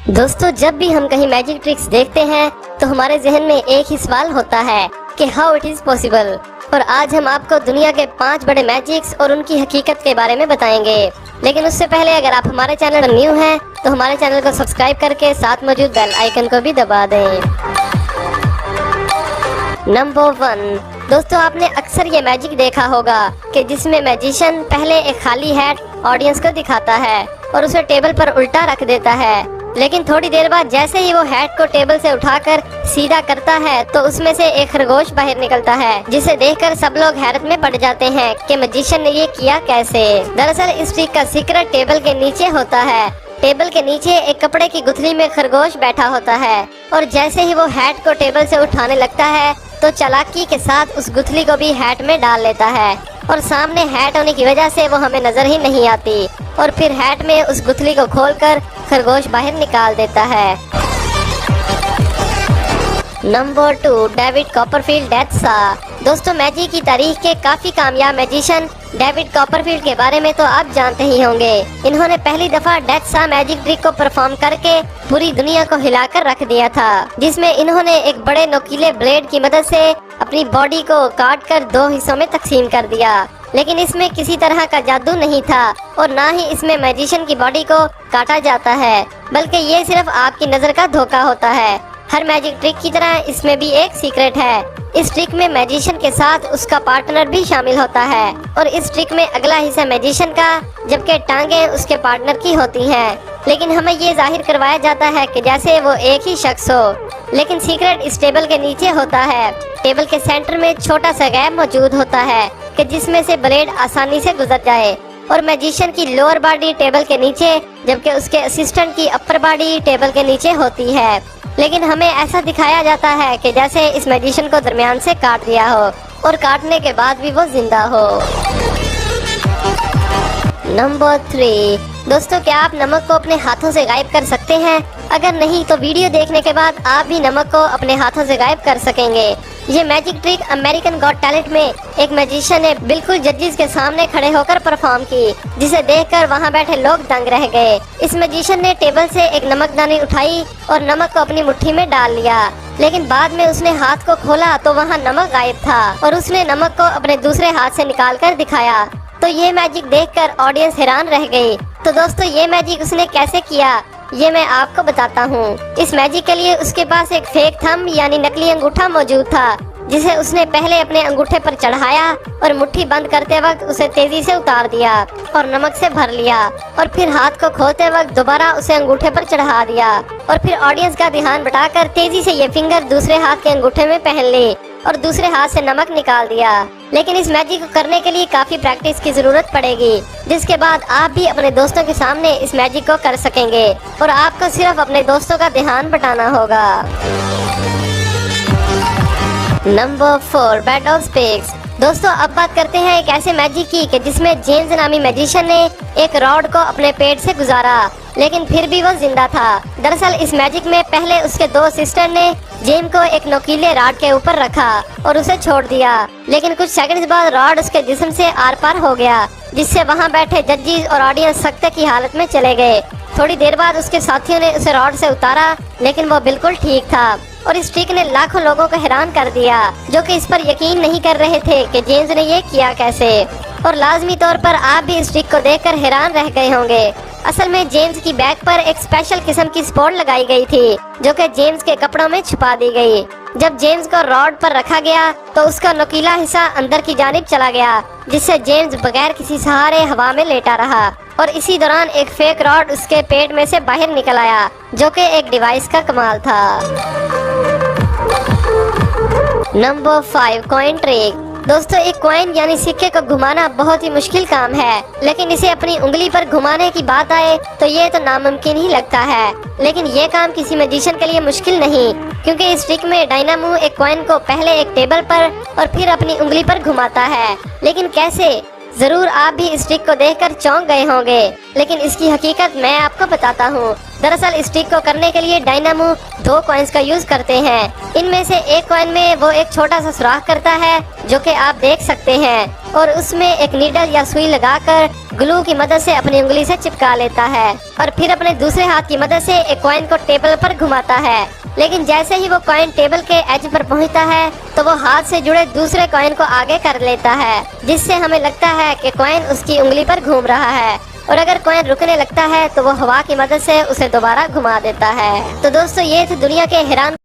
दोस्तों, जब भी हम कहीं मैजिक ट्रिक्स देखते हैं तो हमारे जहन में एक ही सवाल होता है कि हाउ इट इज पॉसिबल। और आज हम आपको दुनिया के 5 बड़े मैजिक्स और उनकी हकीकत के बारे में बताएंगे। लेकिन उससे पहले अगर आप हमारे चैनल पर न्यू हैं तो हमारे चैनल को सब्सक्राइब करके साथ मौजूद बेल आइकन को भी दबा दें। नंबर 1। दोस्तों, आपने अक्सर ये मैजिक देखा होगा कि जिसमें मैजिशियन पहले एक खाली हैट ऑडियंस को दिखाता है और उसे टेबल पर उल्टा रख देता है। लेकिन थोड़ी देर बाद जैसे ही वो हैट को टेबल से उठाकर सीधा करता है तो उसमें से एक खरगोश बाहर निकलता है, जिसे देखकर सब लोग हैरत में पड़ जाते हैं कि मैजिशियन ने ये किया कैसे। दरअसल इस ट्रिक का सीक्रेट टेबल के नीचे होता है। टेबल के नीचे एक कपड़े की गुथली में खरगोश बैठा होता है और जैसे ही वो हैट को टेबल से उठाने लगता है तो चालाकी के साथ उस गुथली को भी हैट में डाल लेता है और सामने हैट होने की वजह से वो हमें नजर ही नहीं आती और फिर हैट में उस गुथली को खोलकर खरगोश बाहर निकाल देता है। नंबर 2। डेविड कॉपरफील्ड डेथ सा। दोस्तों, मैजिक की तारीख के काफी कामयाब मैजिशियन डेविड कॉपरफील्ड के बारे में तो आप जानते ही होंगे। इन्होंने पहली दफा डेथ सा मैजिक ट्रिक को परफॉर्म करके पूरी दुनिया को हिलाकर रख दिया था, जिसमें इन्होंने एक बड़े नोकीले ब्लेड की मदद से अपनी बॉडी को काट कर 2 हिस्सों में तकसीम कर दिया। लेकिन इसमें किसी तरह का जादू नहीं था और ना ही इसमें मैजिशियन की बॉडी को काटा जाता है, बल्कि ये सिर्फ आपकी नजर का धोखा होता है। हर मैजिक ट्रिक की तरह इसमें भी एक सीक्रेट है। इस ट्रिक में मैजिशियन के साथ उसका पार्टनर भी शामिल होता है और इस ट्रिक में अगला हिस्सा मैजिशियन का जबकि टांगे उसके पार्टनर की होती हैं। लेकिन हमें ये जाहिर करवाया जाता है कि जैसे वो एक ही शख्स हो। लेकिन सीक्रेट इस टेबल के नीचे होता है। टेबल के सेंटर में छोटा सा गैप मौजूद होता है कि जिसमें से ब्लेड आसानी से गुजर जाए और मैजिशियन की लोअर बॉडी टेबल के नीचे जबकि उसके असिस्टेंट की अपर बॉडी टेबल के नीचे होती है। लेकिन हमें ऐसा दिखाया जाता है कि जैसे इस मैजिशियन को दरमियान से काट दिया हो और काटने के बाद भी वो जिंदा हो। नंबर 3। दोस्तों, क्या आप नमक को अपने हाथों से गायब कर सकते हैं? अगर नहीं तो वीडियो देखने के बाद आप भी नमक को अपने हाथों से गायब कर सकेंगे। ये magic trick American got talent में एक मैजिशियन ने बिल्कुल जजेस के सामने खड़े होकर परफॉर्म की, जिसे देखकर वहां बैठे लोग दंग रह गए। इस मैजिशियन ने टेबल से एक नमकदानी उठाई और नमक को अपनी मुट्ठी में डाल लिया, लेकिन बाद में उसने हाथ को खोला तो वहाँ नमक गायब था और उसने नमक को अपने दूसरे हाथ से निकाल कर दिखाया। तो ये मैजिक देखकर ऑडियंस हैरान रह गई। तो दोस्तों, ये मैजिक उसने कैसे किया ये मैं आपको बताता हूँ। इस मैजिक के लिए उसके पास एक फेक थंब यानी नकली अंगूठा मौजूद था, जिसे उसने पहले अपने अंगूठे पर चढ़ाया और मुट्ठी बंद करते वक्त उसे तेजी से उतार दिया और नमक से भर लिया और फिर हाथ को खोलते वक्त दोबारा उसे अंगूठे पर चढ़ा दिया और फिर ऑडियंस का ध्यान बटाकर तेजी से ये फिंगर दूसरे हाथ के अंगूठे में पहन ली और दूसरे हाथ से नमक निकाल दिया। लेकिन इस मैजिक को करने के लिए काफी प्रैक्टिस की जरूरत पड़ेगी, जिसके बाद आप भी अपने दोस्तों के सामने इस मैजिक को कर सकेंगे और आपको सिर्फ अपने दोस्तों का ध्यान बटाना होगा। नंबर 4। Bed of speaks. दोस्तों, अब बात करते हैं एक ऐसे मैजिक की कि जिसमें जेम्स नामी मैजिशियन ने एक रॉड को अपने पेट से गुजारा, लेकिन फिर भी वो जिंदा था। दरअसल इस मैजिक में पहले उसके 2 सिस्टर ने जेम को एक नोकीले रॉड के ऊपर रखा और उसे छोड़ दिया, लेकिन कुछ सेकंड्स बाद रॉड उसके जिस्म से आर पार हो गया, जिससे वहां बैठे जजेस और ऑडियंस सख्ते की हालत में चले गए। थोड़ी देर बाद उसके साथियों ने उसे रॉड से उतारा, लेकिन वो बिल्कुल ठीक था और इस ट्रिक ने लाखों लोगों को हैरान कर दिया, जो कि इस पर यकीन नहीं कर रहे थे कि जेम्स ने ये किया कैसे। और लाजमी तौर पर आप भी इस ट्रिक को देखकर हैरान रह गए होंगे। असल में जेम्स की बैक पर एक स्पेशल किस्म की स्पॉट लगाई गई थी, जो कि जेम्स के कपड़ों में छुपा दी गई। जब जेम्स को रॉड पर रखा गया तो उसका नुकीला हिस्सा अंदर की जानिब चला गया, जिससे जेम्स बगैर किसी सहारे हवा में लेटा रहा और इसी दौरान एक फेक रॉड उसके पेट में से बाहर निकल आया, जो कि एक डिवाइस का कमाल था। नंबर 5। Coin trick. दोस्तों, एक कॉइन यानी सिक्के को घुमाना बहुत ही मुश्किल काम है, लेकिन इसे अपनी उंगली पर घुमाने की बात आए तो ये तो नामुमकिन ही लगता है। लेकिन ये काम किसी मैजिशियन के लिए मुश्किल नहीं, क्योंकि इस ट्रिक में डायनामो एक कॉइन को पहले एक टेबल पर और फिर अपनी उंगली पर घुमाता है। लेकिन कैसे? जरूर आप भी इस ट्रिक को देखकर चौंक गए होंगे, लेकिन इसकी हकीकत मैं आपको बताता हूँ। दरअसल इस ट्रिक को करने के लिए डायनामो 2 कॉइन्स का यूज करते हैं। इनमें से एक कॉइन में वो एक छोटा सा सुराख करता है, जो कि आप देख सकते हैं, और उसमें एक नीडल या सुई लगाकर ग्लू की मदद से अपनी उंगली से चिपका लेता है और फिर अपने दूसरे हाथ की मदद से एक कॉइन को टेबल पर घुमाता है। लेकिन जैसे ही वो कॉइन टेबल के एज पर पहुंचता है तो वो हाथ से जुड़े दूसरे कॉइन को आगे कर लेता है, जिससे हमें लगता है कि कॉइन उसकी उंगली पर घूम रहा है। और अगर कॉइन रुकने लगता है तो वो हवा की मदद से उसे दोबारा घुमा देता है। तो दोस्तों ये थे दुनिया के हैरान